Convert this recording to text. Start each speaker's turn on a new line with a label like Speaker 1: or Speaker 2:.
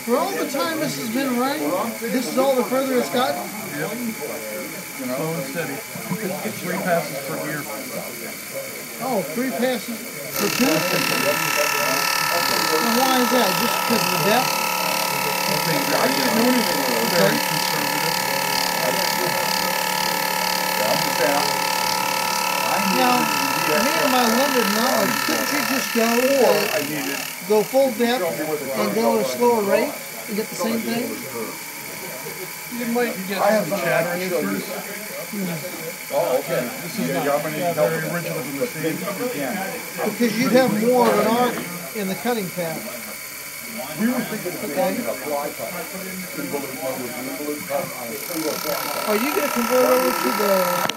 Speaker 1: For all the time this has been running, this is all the further it's gotten?
Speaker 2: Yep. Slow and steady. 3 passes per gear.
Speaker 1: Oh, 3 passes per tooth? Now why is that? Just because of the depth?
Speaker 2: I think very conservative.
Speaker 1: Now, me and my limited knowledge, couldn't you just go full depth and go at a slower rate and get the same thing?
Speaker 2: You might get some chattering at first.
Speaker 3: Oh, okay.
Speaker 2: This is not very original to the machine.
Speaker 1: Because you'd have more of an arc in the cutting path.
Speaker 3: We were thinking of doing a fly cut.
Speaker 1: Are you going to convert over to the